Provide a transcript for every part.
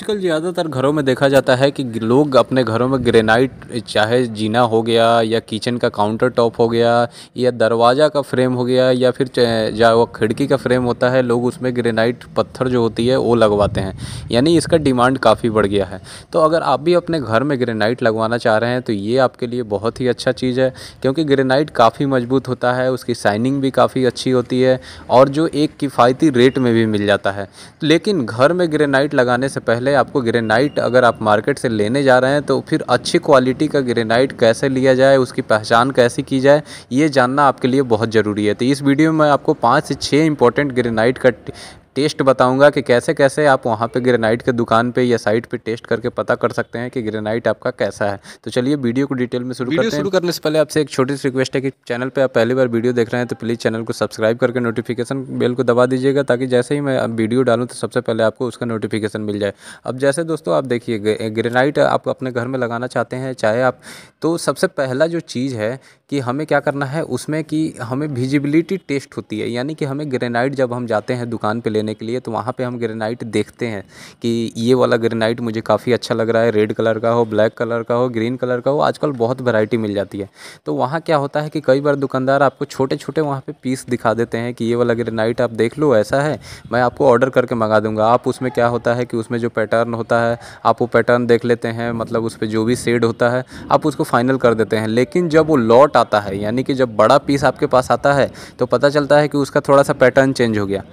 आजकल ज़्यादातर घरों में देखा जाता है कि लोग अपने घरों में ग्रेनाइट, चाहे जीना हो गया या किचन का काउंटर टॉप हो गया या दरवाज़ा का फ्रेम हो गया या फिर या वो खिड़की का फ्रेम होता है, लोग उसमें ग्रेनाइट पत्थर जो होती है वो लगवाते हैं। यानी इसका डिमांड काफ़ी बढ़ गया है। तो अगर आप भी अपने घर में ग्रेनाइट लगवाना चाह रहे हैं तो ये आपके लिए बहुत ही अच्छा चीज़ है, क्योंकि ग्रेनाइट काफ़ी मजबूत होता है, उसकी शाइनिंग भी काफ़ी अच्छी होती है और जो एक किफ़ायती रेट में भी मिल जाता है। लेकिन घर में ग्रेनाइट लगाने से पहले आपको ग्रेनाइट, अगर आप मार्केट से लेने जा रहे हैं तो फिर अच्छी क्वालिटी का ग्रेनाइट कैसे लिया जाए, उसकी पहचान कैसे की जाए, ये जानना आपके लिए बहुत ज़रूरी है। तो इस वीडियो में मैं आपको 5 से 6 इंपॉर्टेंट ग्रेनाइट का टेस्ट बताऊंगा कि कैसे कैसे आप वहाँ पे ग्रेनाइट के दुकान पे या साइट पे टेस्ट करके पता कर सकते हैं कि ग्रेनाइट आपका कैसा है। तो चलिए वीडियो को डिटेल में शुरू करते हैं। शुरू करने से पहले आपसे एक छोटी सी रिक्वेस्ट है कि चैनल पे आप पहली बार वीडियो देख रहे हैं तो प्लीज़ चैनल को सब्सक्राइब करके नोटिफिकेशन बेल को दबा दीजिएगा, ताकि जैसे ही मैं वीडियो डालूँ तो सबसे पहले आपको उसका नोटिफिकेशन मिल जाए। अब जैसे दोस्तों आप देखिए, ग्रेनाइट आप अपने घर में लगाना चाहते हैं चाहे आप, तो सबसे पहला जो चीज़ है कि हमें क्या करना है उसमें कि हमें विजिबिलिटी टेस्ट होती है। यानी कि हमें ग्रेनाइट जब हम जाते हैं दुकान पे लेने के लिए तो वहाँ पे हम ग्रेनाइट देखते हैं कि ये वाला ग्रेनाइट मुझे काफ़ी अच्छा लग रहा है, रेड कलर का हो, ब्लैक कलर का हो, ग्रीन कलर का हो, आजकल बहुत वैरायटी मिल जाती है। तो वहाँ क्या होता है कि कई बार दुकानदार आपको छोटे छोटे वहाँ पे पीस दिखा देते हैं कि ये वाला ग्रेनाइट आप देख लो, ऐसा है, मैं आपको ऑर्डर करके मंगा दूंगा। आप उसमें क्या होता है कि उसमें जो पैटर्न होता है आप वो पैटर्न देख लेते हैं, मतलब उस पर जो भी शेड होता है आप उसको फाइनल कर देते हैं। लेकिन जब वो लॉट आता है, यानी कि जब बड़ा पीस आपके पास आता है, तो पता चलता है कि उसका थोड़ा सा पैटर्न चेंज हो गया।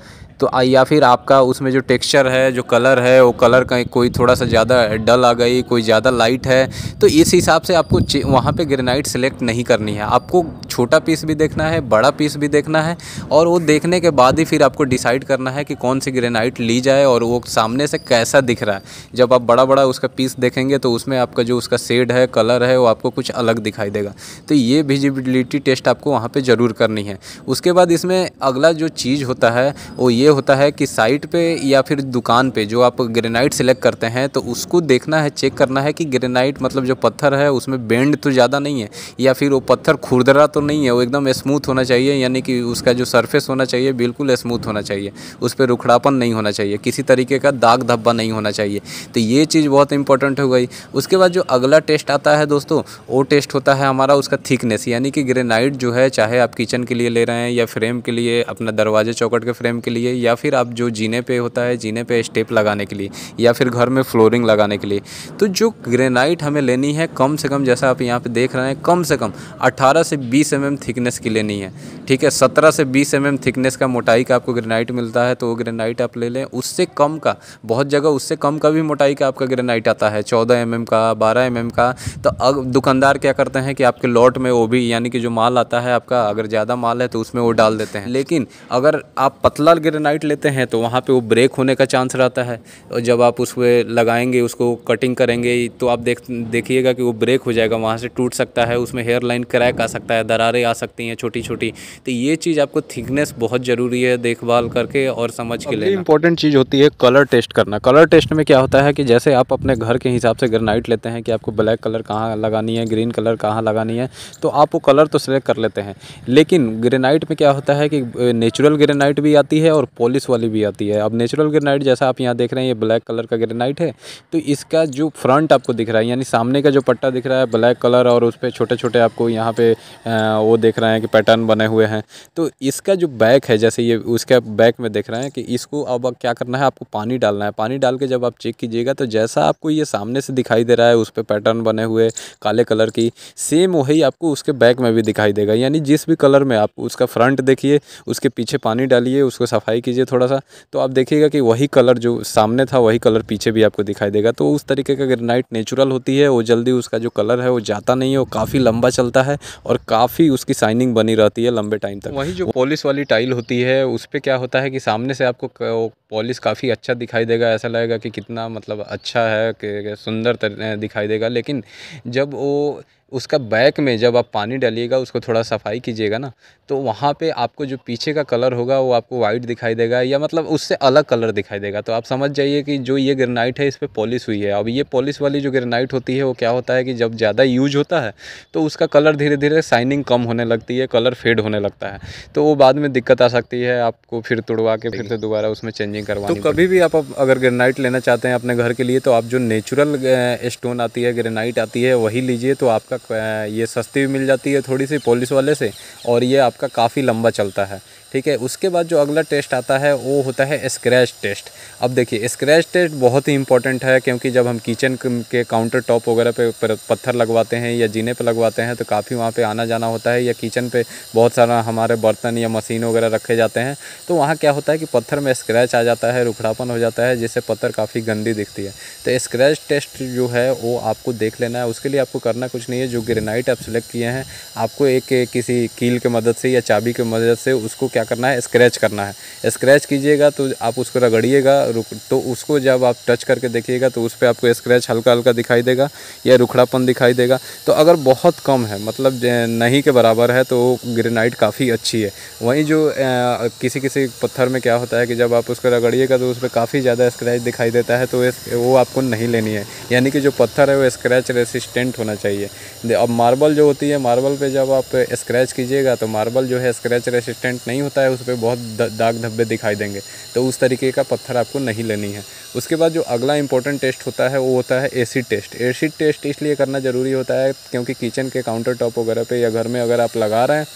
तो या फिर आपका उसमें जो टेक्सचर है, जो कलर है, वो कलर का कोई थोड़ा सा ज़्यादा डल आ गई, कोई ज़्यादा लाइट है। तो इस हिसाब से आपको वहाँ पे ग्रेनाइट सेलेक्ट नहीं करनी है। आपको छोटा पीस भी देखना है, बड़ा पीस भी देखना है, और वो देखने के बाद ही फिर आपको डिसाइड करना है कि कौन सी ग्रेनाइट ली जाए और वो सामने से कैसा दिख रहा है। जब आप बड़ा बड़ा उसका पीस देखेंगे तो उसमें आपका जो उसका शेड है, कलर है, वो आपको कुछ अलग दिखाई देगा। तो ये विजिबिलिटी टेस्ट आपको वहाँ पे ज़रूर करनी है। उसके बाद इसमें अगला जो चीज़ होता है वो ये होता है कि साइट पे या फिर दुकान पे जो आप ग्रेनाइट सेलेक्ट करते हैं तो उसको देखना है, चेक करना है कि ग्रेनाइट मतलब जो पत्थर है उसमें बेंड तो ज़्यादा नहीं है, या फिर वो पत्थर खुरदरा तो नहीं है, वो एकदम स्मूथ होना चाहिए। यानी कि उसका जो सरफेस होना चाहिए बिल्कुल स्मूथ होना चाहिए, उस पर रुखड़ापन नहीं होना चाहिए, किसी तरीके का दाग धब्बा नहीं होना चाहिए। तो ये चीज़ बहुत इंपॉर्टेंट हो गई। उसके बाद जो अगला टेस्ट आता है दोस्तों, वो टेस्ट होता है हमारा उसका थिकनेस। यानी कि ग्रेनाइट जो है, चाहे आप किचन के लिए ले रहे हैं या फ्रेम के लिए, अपना दरवाजे चौखट के फ्रेम के लिए, या फिर आप जो जीने पे होता है, जीने पे स्टेप लगाने के लिए, या फिर घर में फ्लोरिंग लगाने के लिए, तो जो ग्रेनाइट हमें लेनी है कम से कम, जैसा आप यहाँ पे देख रहे हैं, कम से कम 18 से 20 mm थिकनेस की लेनी है। ठीक है, 17 से 20 mm थिकनेस का मोटाई का आपको ग्रेनाइट मिलता है, तो वो ग्रेनाइट आप ले लें। उससे कम का, बहुत जगह उससे कम का भी मोटाई का आपका ग्रेनाइट आता है, 14 mm का, 12 mm का। तो अब दुकानदार क्या करते हैं कि आपके लॉट में वो भी, यानी कि जो माल आता है आपका, अगर ज़्यादा माल है तो उसमें वो डाल देते हैं। लेकिन अगर आप पतला ग्रेनाइट लेते हैं तो वहाँ पे वो ब्रेक होने का चांस रहता है, और जब आप उस पर लगाएंगे, उसको कटिंग करेंगे, तो आप देखिएगा कि वो ब्रेक हो जाएगा, वहाँ से टूट सकता है, उसमें हेयर लाइन क्रैक आ सकता है, दरारें आ सकती हैं छोटी छोटी। तो ये चीज़ आपको थिकनेस बहुत ज़रूरी है देखभाल करके और समझ के लेना। इंपॉर्टेंट चीज़ होती है कलर टेस्ट करना। कलर टेस्ट में क्या होता है कि जैसे आप अपने घर के हिसाब से ग्रेनाइट लेते हैं कि आपको ब्लैक कलर कहाँ लगानी है, ग्रीन कलर कहाँ लगानी है, तो आप वो कलर तो सेलेक्ट कर लेते हैं। लेकिन ग्रेनाइट में क्या होता है कि नेचुरल ग्रेनाइट भी आती है और पॉलिश वाली भी आती है। अब नेचुरल ग्रेनाइट जैसा आप यहाँ देख रहे हैं, ये ब्लैक कलर का ग्रेनाइट है, तो इसका जो फ्रंट आपको दिख रहा है, यानी सामने का जो पट्टा दिख रहा है ब्लैक कलर, और उस पर छोटे छोटे आपको यहाँ पे वो देख रहे हैं कि पैटर्न बने हुए हैं। तो इसका जो बैक है, जैसे ये उसका बैक में देख रहे हैं कि इसको अब क्या करना है, आपको पानी डालना है। पानी डाल के जब आप चेक कीजिएगा तो जैसा आपको ये सामने से दिखाई दे रहा है उस पर पैटर्न बने हुए काले कलर की, सेम वही आपको उसके बैक में भी दिखाई देगा। यानी जिस भी कलर में आप उसका फ्रंट देखिए, उसके पीछे पानी डालिए, उसको सफाई कीजिए थोड़ा सा, तो आप देखिएगा कि वही कलर जो सामने था वही कलर पीछे भी आपको दिखाई देगा। तो उस तरीके का ग्रेनाइट नेचुरल होती है, वो जल्दी उसका जो कलर है वो जाता नहीं है, वो काफ़ी लंबा चलता है और काफ़ी उसकी शाइनिंग बनी रहती है लंबे टाइम तक। वही जो पॉलिश वाली टाइल होती है उस पर क्या होता है कि सामने से आपको पॉलिश काफ़ी अच्छा दिखाई देगा, ऐसा लगेगा कि कितना मतलब अच्छा है, कि सुंदर दिखाई देगा। लेकिन जब वो उसका बैक में जब आप पानी डालिएगा, उसको थोड़ा सफाई कीजिएगा ना, तो वहाँ पे आपको जो पीछे का कलर होगा वो आपको वाइट दिखाई देगा, या मतलब उससे अलग कलर दिखाई देगा। तो आप समझ जाइए कि जो ये ग्रेनाइट है इस पे पॉलिश हुई है। अब ये पॉलिश वाली जो ग्रेनाइट होती है वो क्या होता है कि जब ज़्यादा यूज होता है तो उसका कलर धीरे धीरे शाइनिंग कम होने लगती है, कलर फेड होने लगता है, तो वो बाद में दिक्कत आ सकती है, आपको फिर तुड़वा के फिर से दोबारा उसमें चेंजिंग करवानी पड़ेगी। तो कभी भी आप अगर ग्रेनाइट लेना चाहते हैं अपने घर के लिए, तो आप जो नेचुरल स्टोन आती है, ग्रेनाइट आती है, वही लीजिए। तो आपका ये सस्ती भी मिल जाती है थोड़ी सी पॉलिश वाले से, और ये आपका काफ़ी लंबा चलता है। ठीक है, उसके बाद जो अगला टेस्ट आता है वो होता है स्क्रैच टेस्ट। अब देखिए, स्क्रैच टेस्ट बहुत ही इंपॉर्टेंट है, क्योंकि जब हम किचन के काउंटर टॉप वगैरह पे पत्थर लगवाते हैं या जीने पे लगवाते हैं, तो काफ़ी वहाँ पे आना जाना होता है, या किचन पे बहुत सारा हमारे बर्तन या मशीन वगैरह रखे जाते हैं, तो वहाँ क्या होता है कि पत्थर में स्क्रैच आ जाता है, रुखड़ापन हो जाता है, जिससे पत्थर काफ़ी गंदी दिखती है। तो स्क्रैच टेस्ट जो है वो आपको देख लेना है। उसके लिए आपको करना कुछ नहीं है, जो ग्रेनाइट आप सेलेक्ट किए हैं, आपको एक किसी कील की मदद से या चाबी की मदद से उसको क्या करना है, स्क्रैच करना है। स्क्रैच कीजिएगा तो आप उसको रगड़िएगा, तो उसको जब आप टच करके देखिएगा तो उस पर आपको स्क्रैच हल्का हल्का दिखाई देगा या रुखड़ापन दिखाई देगा। तो अगर बहुत कम है, मतलब नहीं के बराबर है, तो ग्रेनाइट काफ़ी अच्छी है। वहीं जो किसी किसी पत्थर में क्या होता है कि जब आप उसको रगड़िएगा तो उस पर काफ़ी ज़्यादा स्क्रैच दिखाई देता है, तो वो आपको नहीं लेनी है। यानी कि जो पत्थर है वो स्क्रैच रेसिस्टेंट होना चाहिए। अब मार्बल जो होती है, मार्बल पे जब आप स्क्रैच कीजिएगा तो मार्बल जो है स्क्रैच रेसिस्टेंट नहीं होता है, उस पर बहुत दाग धब्बे दिखाई देंगे, तो उस तरीके का पत्थर आपको नहीं लेनी है। उसके बाद जो अगला इंपॉर्टेंट टेस्ट होता है वो होता है एसिड टेस्ट। एसिड टेस्ट इसलिए करना ज़रूरी होता है क्योंकि किचन के काउंटर टॉप वगैरह पे या घर में अगर आप लगा रहे हैं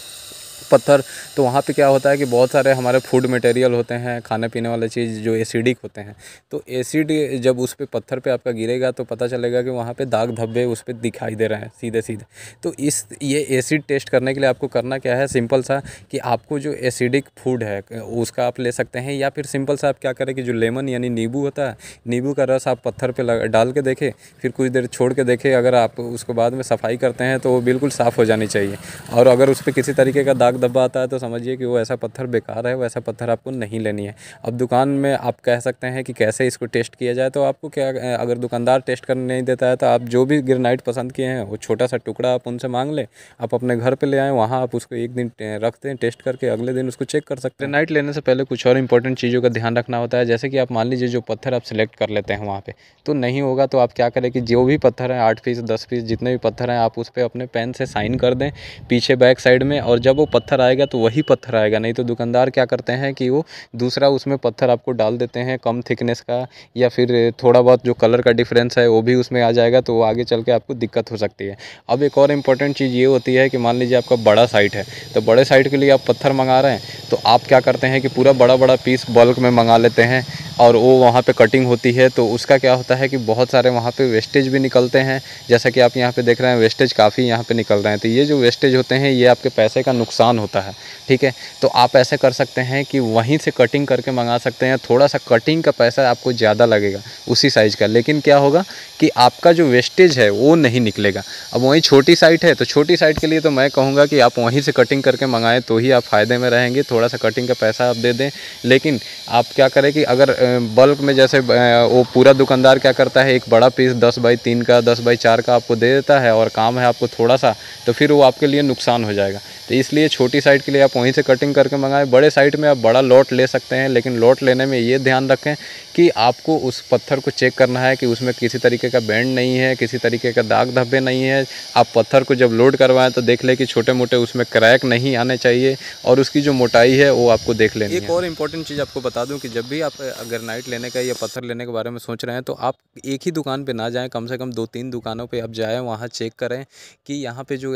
पत्थर, तो वहाँ पे क्या होता है कि बहुत सारे हमारे फूड मटेरियल होते हैं, खाने पीने वाले चीज़ जो एसिडिक होते हैं, तो एसिड जब उस पे पत्थर पे आपका गिरेगा तो पता चलेगा कि वहाँ पे दाग धब्बे उस पे दिखाई दे रहे हैं सीधे सीधे। तो ये एसिड टेस्ट करने के लिए आपको करना क्या है, सिंपल सा, कि आपको जो एसिडिक फूड है उसका आप ले सकते हैं, या फिर सिंपल सा आप क्या करें कि जो लेमन यानी नींबू होता है, नींबू का रस आप पत्थर पे डाल के देखें, फिर कुछ देर छोड़ के देखें, अगर आप उसको बाद में सफाई करते हैं तो वो बिल्कुल साफ़ हो जानी चाहिए। और अगर उस पर किसी तरीके का दाग धब्बा आता है तो समझिए कि वो ऐसा पत्थर बेकार है, वो ऐसा पत्थर आपको नहीं लेनी है। अब दुकान में आप कह सकते हैं कि कैसे इसको टेस्ट किया जाए, तो आपको क्या, अगर दुकानदार टेस्ट करने नहीं देता है तो आप जो भी ग्रेनाइट पसंद किए हैं वो छोटा सा टुकड़ा आप उनसे मांग लें, आप अपने घर पे ले आएँ, वहाँ आप उसको एक दिन रख दें टेस्ट करके, अगले दिन उसको चेक कर सकते हैं। ग्रेनाइट लेने से पहले कुछ और इंपॉर्टेंट चीज़ों का ध्यान रखना होता है, जैसे कि आप मान लीजिए जो पत्थर आप सिलेक्ट कर लेते हैं वहाँ पे तो नहीं होगा, तो आप क्या करें कि जो भी पत्थर है 8 पीस 10 पीस जितने भी पत्थर हैं आप उस पर अपने पेन से साइन कर दें पीछे बैक साइड में, और जब वो पत्थर आएगा तो वही पत्थर आएगा। नहीं तो दुकानदार क्या करते हैं कि वो दूसरा उसमें पत्थर आपको डाल देते हैं कम थिकनेस का, या फिर थोड़ा बहुत जो कलर का डिफरेंस है वो भी उसमें आ जाएगा, तो वो आगे चल के आपको दिक्कत हो सकती है। अब एक और इम्पॉर्टेंट चीज़ ये होती है कि मान लीजिए आपका बड़ा साइट है, तो बड़े साइट के लिए आप पत्थर मंगा रहे हैं, तो आप क्या करते हैं कि पूरा बड़ा बड़ा पीस बल्क में मंगा लेते हैं, और वो वहाँ पे कटिंग होती है, तो उसका क्या होता है कि बहुत सारे वहाँ पे वेस्टेज भी निकलते हैं, जैसा कि आप यहाँ पे देख रहे हैं वेस्टेज काफ़ी यहाँ पे निकल रहे हैं। तो ये जो वेस्टेज होते हैं ये आपके पैसे का नुकसान होता है। ठीक है, तो आप ऐसे कर सकते हैं कि वहीं से कटिंग करके मंगा सकते हैं, थोड़ा सा कटिंग का पैसा आपको ज़्यादा लगेगा उसी साइज़ का, लेकिन क्या होगा कि आपका जो वेस्टेज है वो नहीं निकलेगा। अब वहीं छोटी साइट है, तो छोटी साइट के लिए तो मैं कहूँगा कि आप वहीं से कटिंग करके मंगाएं, तो ही आप फ़ायदे में रहेंगे। थोड़ा सा कटिंग का पैसा आप दे दें, लेकिन आप क्या करें कि अगर बल्क में जैसे वो पूरा दुकानदार क्या करता है, एक बड़ा पीस 10x3 का 10x4 का आपको दे देता है, और काम है आपको थोड़ा सा, तो फिर वो आपके लिए नुकसान हो जाएगा। तो इसलिए छोटी साइट के लिए आप वहीं से कटिंग करके मंगाएं। बड़े साइट में आप बड़ा लॉट ले सकते हैं, लेकिन लॉट लेने में ये ध्यान रखें कि आपको उस पत्थर को चेक करना है कि उसमें किसी तरीके का बैंड नहीं है, किसी तरीके का दाग धब्बे नहीं है। आप पत्थर को जब लोड करवाएं तो देख लें कि छोटे मोटे उसमें क्रैक नहीं आने चाहिए, और उसकी जो मोटाई है वो आपको देख लेनी है। एक और इम्पॉर्टेंट चीज़ आपको बता दूं कि जब भी आप ग्रेनाइट लेने का या पत्थर लेने के बारे में सोच रहे हैं, तो आप एक ही दुकान पे ना जाएं, कम से कम 2-3 दुकानों पे आप जाएं, वहाँ चेक करें कि यहाँ पे जो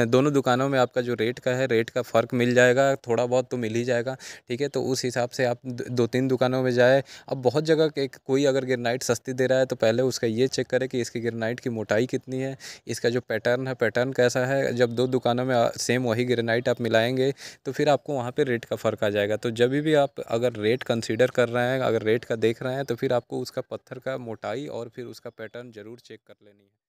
दोनों दुकानों में आपका जो रेट का है, रेट का फ़र्क मिल जाएगा, थोड़ा बहुत तो मिल ही जाएगा। ठीक है, तो उस हिसाब से आप 2-3 दुकानों में जाए। अब बहुत जगह कोई अगर ग्रेनाइट सस्ती दे रहा है, तो पहले उसका ये चेक करें कि इसकी ग्रेनाइट की मोटाई कितनी है, इसका जो पैटर्न है पैटर्न कैसा है। जब 2 दुकानों में सेम वही ग्रेनाइट आप मिलाएंगे, तो फिर आपको वहाँ पे रेट का फ़र्क आ जाएगा। तो जब भी आप अगर रेट कंसीडर कर रहे हैं, अगर रेट का देख रहे हैं, तो फिर आपको उसका पत्थर का मोटाई और फिर उसका पैटर्न ज़रूर चेक कर लेनी है।